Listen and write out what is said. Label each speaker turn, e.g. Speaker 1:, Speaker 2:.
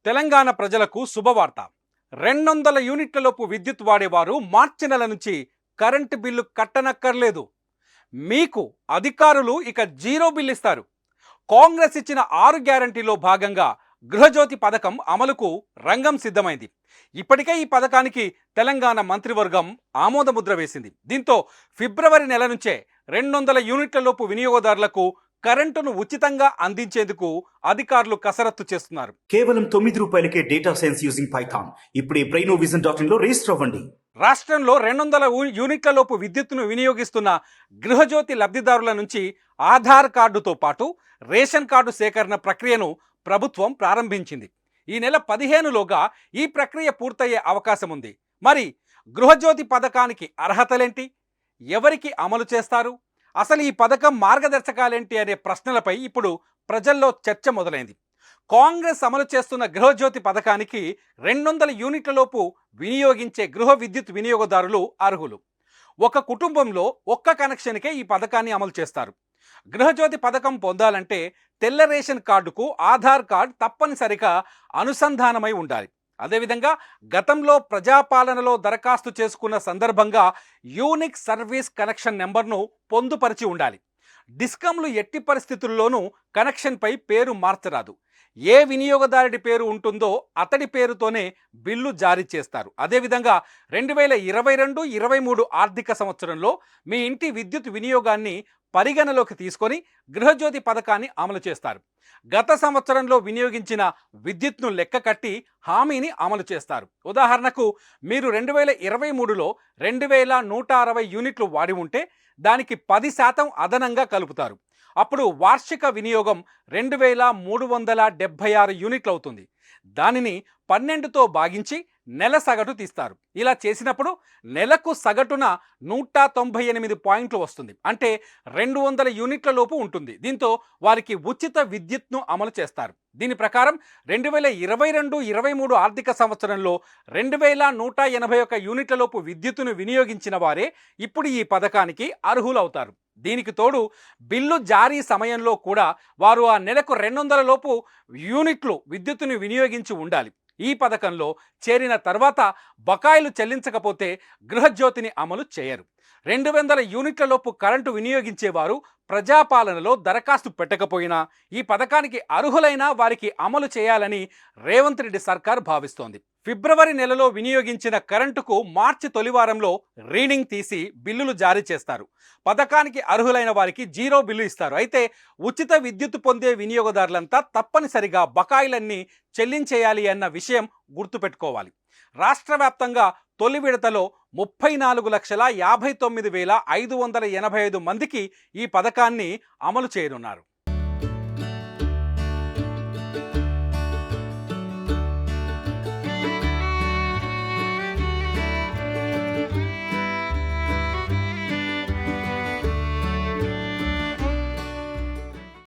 Speaker 1: తెలంగాణ ప్రజలకు శుభవార్త. 200 యూనిట్లలోపు విద్యుత్ వాడేవారు మార్చి నెల నుంచి కరెంటు బిల్లు కట్టనక్కర్లేదు. మీకు అధికారులు ఇక జీరో బిల్ ఇస్తారు. కాంగ్రెస్ ఇచ్చిన 6 గ్యారంటీలో భాగంగా గృహజ్యోతి పథకం అమలుకు రంగం సిద్ధమైంది. ఇప్పటికే ఈ పథకానికి తెలంగాణ మంత్రివర్గం ఆమోదముద్ర వేసింది. దీంతో ఫిబ్రవరి నెల నుంచే 200 యూనిట్లలోపు వినియోగదారులకు కరెంటును ఉచితంగా అందించేందుకు అధికారులు కసరత్తు చేస్తున్నారు.
Speaker 2: కేవలం ₹9కే డేటా సైన్స్ యూజింగ్ పైథాన్. ఇప్పుడే brainovision.in లో రిజిస్టర్ అవ్వండి.
Speaker 1: రాష్ట్రంలో 200 యూనిట్లలోపు విద్యుత్తును వినియోగిస్తున్న గృహజ్యోతి లబ్ధిదారుల నుంచి ఆధార్ కార్డుతో పాటు రేషన్ కార్డు సేకరణ ప్రక్రియను ప్రభుత్వం ప్రారంభించింది. ఈ నెల 15లోగా ఈ ప్రక్రియ పూర్తయ్యే అవకాశం ఉంది. మరి గృహజ్యోతి పథకానికి అర్హతలేంటి, ఎవరికి అమలు చేస్తారు, అసలు ఈ పథకం మార్గదర్శకాలేంటి అనే ప్రశ్నలపై ఇప్పుడు ప్రజల్లో చర్చ మొదలైంది. కాంగ్రెస్ అమలు చేస్తున్న గృహజ్యోతి పథకానికి 200 యూనిట్లలోపు వినియోగించే గృహ విద్యుత్ వినియోగదారులు అర్హులు. ఒక కుటుంబంలో ఒక్క కనెక్షన్కే ఈ పథకాన్ని అమలు చేస్తారు. గృహజ్యోతి పథకం పొందాలంటే తెల్ల రేషన్ కార్డుకు ఆధార్ కార్డు తప్పనిసరిగా అనుసంధానమై ఉండాలి. అదేవిధంగా గతంలో ప్రజాపాలనలో దరఖాస్తు చేసుకున్న సందర్భంగా యూనిక్ సర్వీస్ కనెక్షన్ నెంబర్ను పొందుపరిచి ఉండాలి. డిస్కంలు ఎట్టి పరిస్థితుల్లోనూ కనెక్షన్పై పేరు మార్చరాదు. ఏ వినియోగదారుడి పేరు ఉంటుందో అతడి పేరుతోనే బిల్లు జారీ చేస్తారు. అదేవిధంగా 2022-23 ఆర్థిక సంవత్సరంలో మీ ఇంటి విద్యుత్ వినియోగాన్ని పరిగణలోకి తీసుకొని గృహజ్యోతి పథకాన్ని అమలు చేస్తారు. గత సంవత్సరంలో వినియోగించిన విద్యుత్ను లెక్క కట్టి హామీని అమలు చేస్తారు. ఉదాహరణకు మీరు 2023లో 2160 యూనిట్లు వాడి ఉంటే దానికి 10% అదనంగా కలుపుతారు. అప్పుడు వార్షిక వినియోగం 2376 యూనిట్లు అవుతుంది. దానిని 12తో భాగించి నెల సగటు తీస్తారు. ఇలా చేసినప్పుడు నెలకు సగటున 198 పాయింట్లు వస్తుంది. అంటే 200 యూనిట్ల లోపు ఉంటుంది. దీంతో వారికి ఉచిత విద్యుత్ను అమలు చేస్తారు. దీని ప్రకారం 2022-23 ఆర్థిక సంవత్సరంలో 2181 యూనిట్ల లోపు విద్యుత్తును వినియోగించిన వారే ఇప్పుడు ఈ పథకానికి అర్హులవుతారు. దీనికి తోడు బిల్లు జారీ సమయంలో కూడా వారు ఆ నెలకు 200 లోపు యూనిట్లు విద్యుత్తును వినియోగించి ఉండాలి. ఈ పథకంలో చేరిన తర్వాత బకాయిలు చెల్లించకపోతే గృహజ్యోతిని అమలు చేయరు. 200 యూనిట్లలోపు కరెంటు వినియోగించేవారు ప్రజాపాలనలో దరఖాస్తు పెట్టకపోయినా ఈ పథకానికి అర్హులైన వారికి అమలు చేయాలని రేవంత్ రెడ్డి సర్కార్ భావిస్తోంది. ఫిబ్రవరి నెలలో వినియోగించిన కరెంటుకు మార్చి తొలివారంలో రీడింగ్ తీసి బిల్లులు జారీ చేస్తారు. పథకానికి అర్హులైన వారికి జీరో బిల్లు ఇస్తారు. అయితే ఉచిత విద్యుత్ పొందే వినియోగదారులంతా తప్పనిసరిగా బకాయిలన్నీ చెల్లించేయాలి అన్న విషయం గుర్తుపెట్టుకోవాలి. రాష్ట్ర వ్యాప్తంగా తొలి విడతలో 34,59,585 మందికి ఈ పథకాన్ని అమలు చేయనున్నారు.